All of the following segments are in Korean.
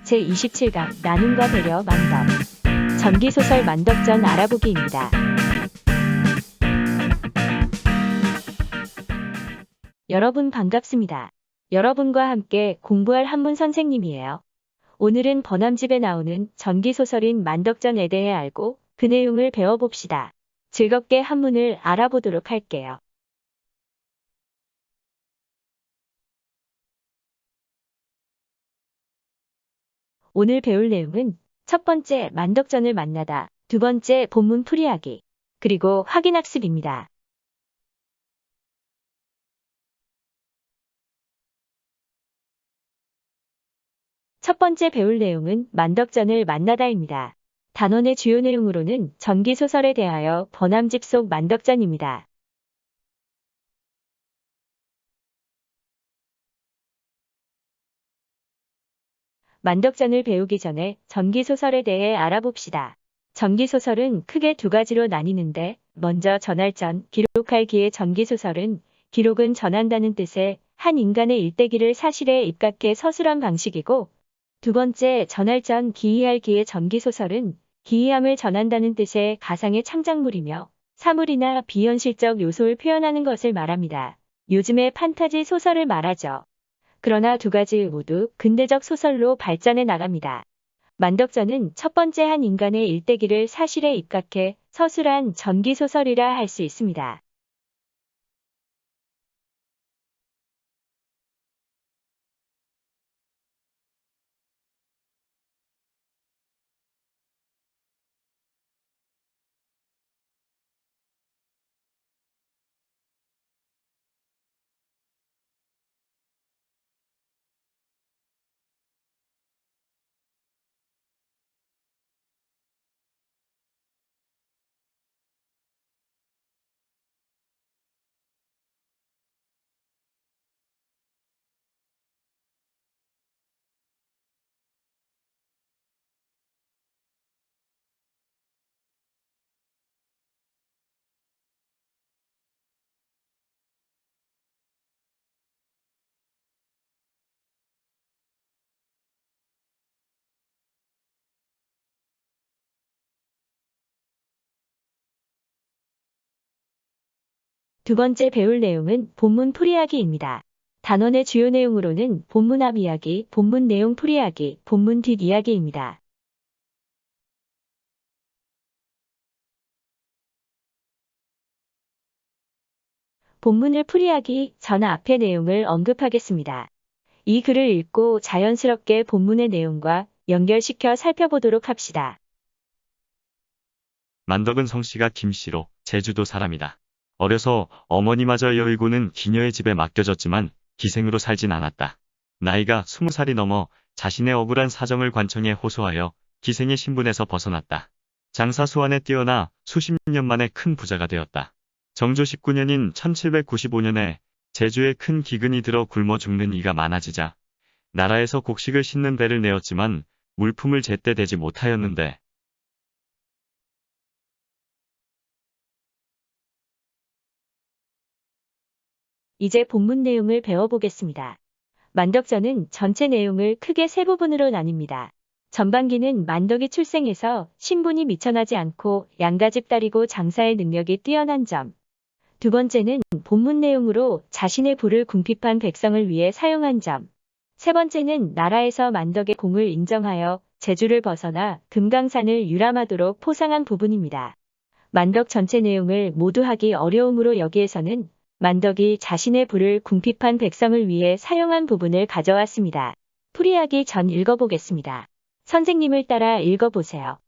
제27강 나눔과 배려 만덕. 전기소설 만덕전 알아보기입니다. 여러분 반갑습니다. 여러분과 함께 공부할 한문 선생님이에요. 오늘은 번암집에 나오는 전기소설인 만덕전에 대해 알고 그 내용을 배워봅시다. 즐겁게 한문을 알아보도록 할게요. 오늘 배울 내용은 첫 번째 만덕전을 만나다, 두 번째 본문 풀이하기, 그리고 확인학습입니다. 첫 번째 배울 내용은 만덕전을 만나다입니다. 단원의 주요 내용으로는 전기소설에 대하여 번암집 속 만덕전입니다. 만덕전을 배우기 전에 전기소설에 대해 알아봅시다. 전기소설은 크게 두 가지로 나뉘는데, 먼저 전할전, 기록할 기의 전기소설은 기록은 전한다는 뜻의 한 인간의 일대기를 사실에 입각해 서술한 방식이고, 두 번째 전할전, 기이할 기의 전기소설은 기이함을 전한다는 뜻의 가상의 창작물이며 사물이나 비현실적 요소를 표현하는 것을 말합니다. 요즘에 판타지 소설을 말하죠. 그러나 두 가지 모두 근대적 소설로 발전해 나갑니다. 만덕전은 첫 번째 한 인간의 일대기를 사실에 입각해 서술한 전기소설이라 할 수 있습니다. 두 번째 배울 내용은 본문 풀이하기입니다. 단원의 주요 내용으로는 본문 앞 이야기, 본문 내용 풀이하기, 본문 뒷 이야기입니다. 본문을 풀이하기 전 앞의 내용을 언급하겠습니다. 이 글을 읽고 자연스럽게 본문의 내용과 연결시켜 살펴보도록 합시다. 만덕은 성씨가 김씨로 제주도 사람이다. 어려서 어머니마저 여의고는 기녀의 집에 맡겨졌지만 기생으로 살진 않았다. 나이가 20살이 넘어 자신의 억울한 사정을 관청에 호소하여 기생의 신분에서 벗어났다. 장사 수완에 뛰어나 수십 년 만에 큰 부자가 되었다. 정조 19년인 1795년에 제주에 큰 기근이 들어 굶어 죽는 이가 많아지자 나라에서 곡식을 싣는 배를 내었지만 물품을 제때 대지 못하였는데 이제 본문 내용을 배워보겠습니다. 만덕전은 전체 내용을 크게 세 부분으로 나뉩니다. 전반기는 만덕이 출생해서 신분이 미천하지 않고 양가집 딸이고 장사의 능력이 뛰어난 점. 두 번째는 본문 내용으로 자신의 부를 궁핍한 백성을 위해 사용한 점. 세 번째는 나라에서 만덕의 공을 인정하여 제주를 벗어나 금강산을 유람하도록 포상한 부분입니다. 만덕 전체 내용을 모두 하기 어려우므로 여기에서는 만덕이 자신의 부를 궁핍한 백성을 위해 사용한 부분을 가져왔습니다. 풀이하기 전 읽어보겠습니다. 선생님을 따라 읽어보세요.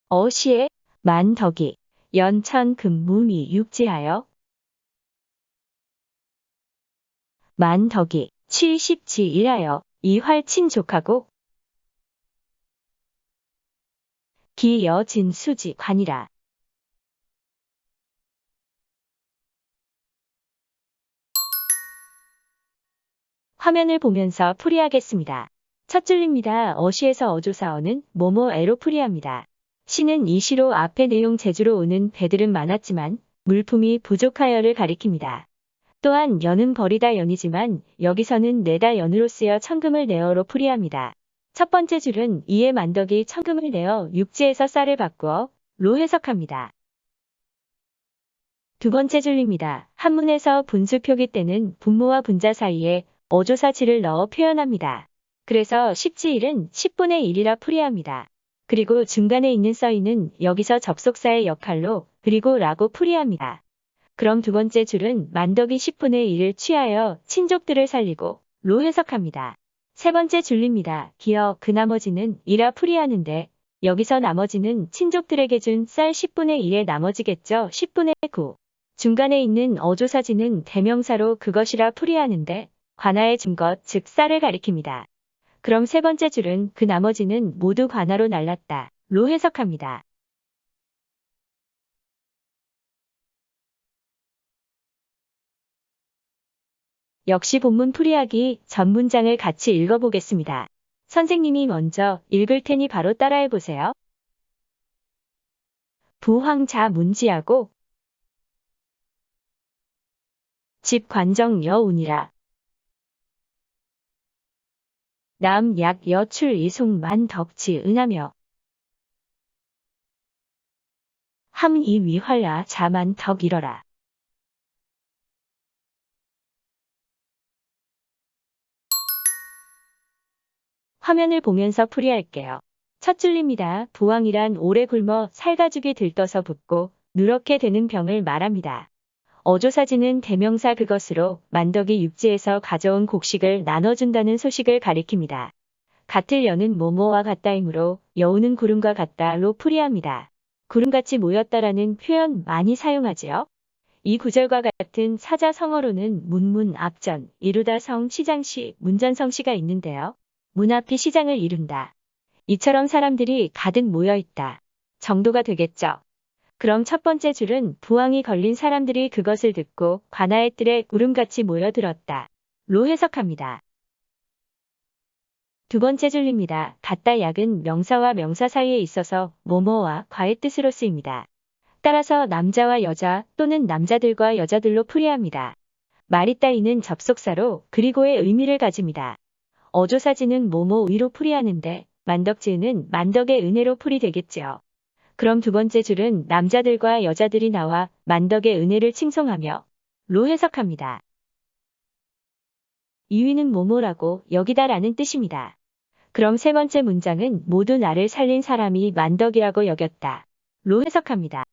어시에 만덕이 연천금무미 육지하여 만덕이 70지일하여 이활친족하고 기여진수지 관이라. 화면을 보면서 풀이하겠습니다. 첫 줄입니다. 어시에서 어조사어는 뭐뭐에로 풀이합니다. 시는 이 시로 앞의 내용 제주로 오는 배들은 많았지만 물품이 부족하여를 가리킵니다. 또한 연은 버리다 연이지만 여기서는 내다 연으로 쓰여 천금을 내어로 풀이합니다. 첫 번째 줄은 이에 만덕이 천금을 내어 육지에서 쌀을 바꾸어 로 해석합니다. 두 번째 줄입니다. 한문에서 분수 표기 때는 분모와 분자 사이에 어조사지를 넣어 표현합니다. 그래서 10지1은 10분의 1이라 풀이합니다. 그리고 중간에 있는 써이는 여기서 접속사의 역할로 그리고 라고 풀이합니다. 그럼 두 번째 줄은 만덕이 10분의 1을 취하여 친족들을 살리고 로 해석합니다. 세 번째 줄입니다. 기어 그 나머지는 이라 풀이하는데 여기서 나머지는 친족들에게 준 쌀 10분의 1의 나머지겠죠. 10분의 9. 중간에 있는 어조사지는 대명사로 그것이라 풀이하는데 관하에 준 것, 즉 쌀을 가리킵니다. 그럼 세 번째 줄은 그 나머지는 모두 관하로 날랐다. 로 해석합니다. 역시 본문 풀이하기 전 문장을 같이 읽어보겠습니다. 선생님이 먼저 읽을 테니 바로 따라해보세요. 부황자 문지하고 집관정 여운이라. 남약 여출 이송만 덕치 은하며 함이 위활라 자만 덕 이러라. 화면을 보면서 풀이할게요. 첫 줄입니다. 부황이란 오래 굶어 살가죽이 들떠서 붓고 누렇게 되는 병을 말합니다. 어조사지는 대명사 그것으로 만덕이 육지에서 가져온 곡식을 나눠준다는 소식을 가리킵니다. 같을 여는 뭐뭐와 같다이므로 여우는 구름과 같다로 풀이합니다. 구름같이 모였다라는 표현 많이 사용하지요. 이 구절과 같은 사자성어로는 문문 앞전, 이루다 성 시장시, 문전성시가 있는데요. 문 앞이 시장을 이룬다. 이처럼 사람들이 가득 모여있다. 정도가 되겠죠. 그럼 첫 번째 줄은 부황이 걸린 사람들이 그것을 듣고 관아의 뜰에 구름같이 모여들었다. 로 해석합니다. 두 번째 줄입니다. 같다 약은 명사와 명사 사이에 있어서 뭐뭐와 과의 뜻으로 쓰입니다. 따라서 남자와 여자 또는 남자들과 여자들로 풀이합니다. 말이 따이는 접속사로 그리고의 의미를 가집니다. 어조사지는 뭐뭐 위로 풀이하는데 만덕지은은 만덕의 은혜로 풀이되겠지요. 그럼 두 번째 줄은 남자들과 여자들이 나와 만덕의 은혜를 칭송하며 로 해석합니다. 이위는 뭐뭐라고 여기다라는 뜻입니다. 그럼 세 번째 문장은 모두 나를 살린 사람이 만덕이라고 여겼다. 로 해석합니다.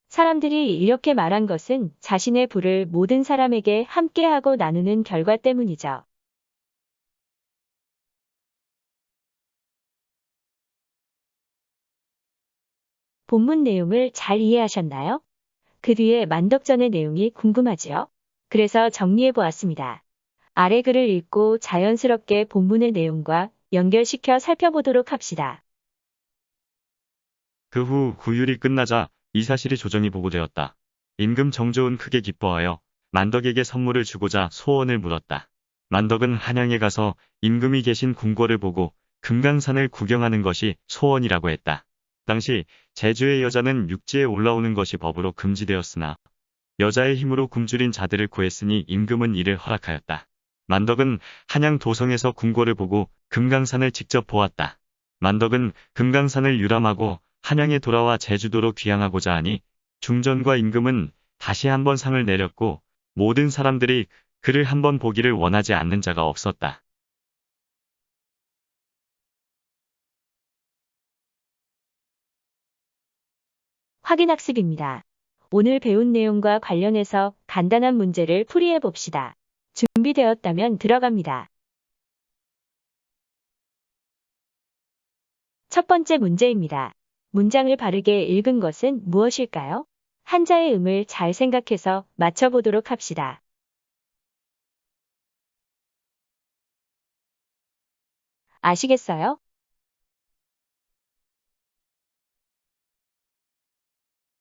사람들이 이렇게 말한 것은 자신의 부를 모든 사람에게 함께하고 나누는 결과 때문이죠. 본문 내용을 잘 이해하셨나요? 그 뒤에 만덕전의 내용이 궁금하지요? 그래서 정리해 보았습니다. 아래 글을 읽고 자연스럽게 본문의 내용과 연결시켜 살펴보도록 합시다. 그 후 구율이 끝나자 이 사실이 조정이 보고되었다. 임금 정조은 크게 기뻐하여 만덕에게 선물을 주고자 소원을 물었다. 만덕은 한양에 가서 임금이 계신 궁궐을 보고 금강산을 구경하는 것이 소원이라고 했다. 당시 제주의 여자는 육지에 올라오는 것이 법으로 금지되었으나 여자의 힘으로 굶주린 자들을 구했으니 임금은 이를 허락하였다. 만덕은 한양 도성에서 궁궐을 보고 금강산을 직접 보았다. 만덕은 금강산을 유람하고 한양에 돌아와 제주도로 귀향하고자 하니 중전과 임금은 다시 한번 상을 내렸고 모든 사람들이 그를 한번 보기를 원하지 않는 자가 없었다. 확인학습입니다. 오늘 배운 내용과 관련해서 간단한 문제를 풀이해 봅시다. 준비되었다면 들어갑니다. 첫 번째 문제입니다. 문장을 바르게 읽은 것은 무엇일까요? 한자의 음을 잘 생각해서 맞춰보도록 합시다. 아시겠어요?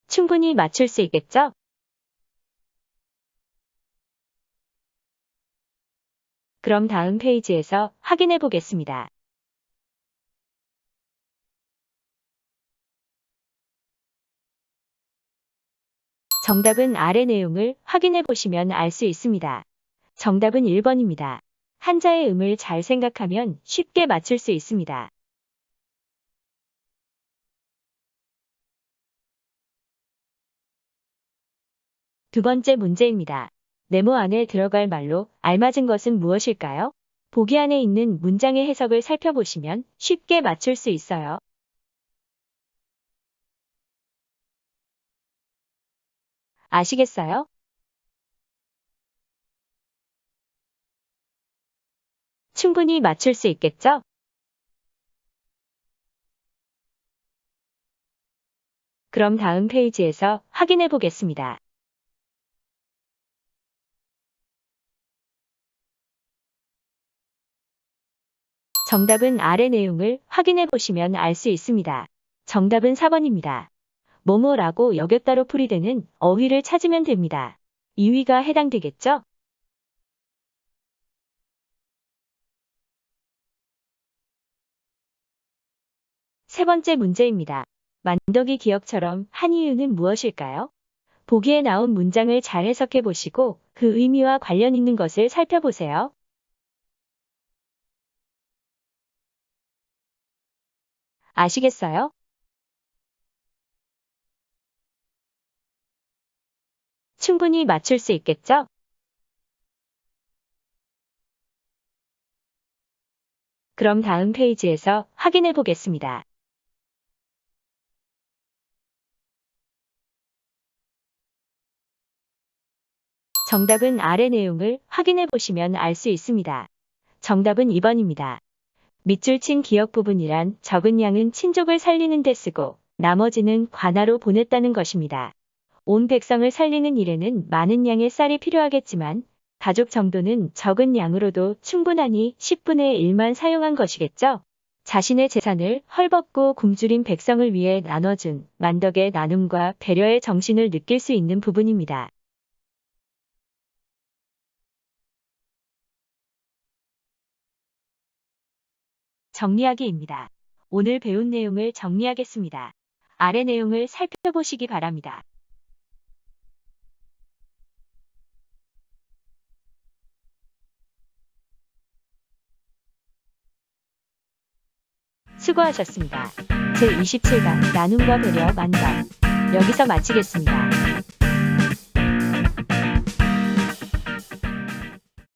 충분히 맞출 수 있겠죠? 그럼 다음 페이지에서 확인해 보겠습니다. 정답은 아래 내용을 확인해 보시면 알 수 있습니다. 정답은 1번입니다. 한자의 음을 잘 생각하면 쉽게 맞출 수 있습니다. 두 번째 문제입니다. 네모 안에 들어갈 말로 알맞은 것은 무엇일까요? 보기 안에 있는 문장의 해석을 살펴보시면 쉽게 맞출 수 있어요. 아시겠어요? 충분히 맞출 수 있겠죠? 그럼 다음 페이지에서 확인해 보겠습니다. 정답은 아래 내용을 확인해 보시면 알 수 있습니다. 정답은 4번입니다. 뭐뭐라고 여겼다로 풀이되는 어휘를 찾으면 됩니다. 2위가 해당되겠죠? 세 번째 문제입니다. 만덕이 기억처럼 한 이유는 무엇일까요? 보기에 나온 문장을 잘 해석해 보시고 그 의미와 관련 있는 것을 살펴보세요. 아시겠어요? 충분히 맞출 수 있겠죠? 그럼 다음 페이지에서 확인해 보겠습니다. 정답은 아래 내용을 확인해 보시면 알 수 있습니다. 정답은 2번입니다. 밑줄 친 기억 부분이란 적은 양은 친족을 살리는 데 쓰고 나머지는 관하로 보냈다는 것입니다. 온 백성을 살리는 일에는 많은 양의 쌀이 필요하겠지만 가족 정도는 적은 양으로도 충분하니 10분의 1만 사용한 것이겠죠. 자신의 재산을 헐벗고 굶주린 백성을 위해 나눠준 만덕의 나눔과 배려의 정신을 느낄 수 있는 부분입니다. 정리하기입니다. 오늘 배운 내용을 정리하겠습니다. 아래 내용을 살펴보시기 바랍니다. 수고하셨습니다. 제27강 나눔과 배려 만덕 여기서 마치겠습니다.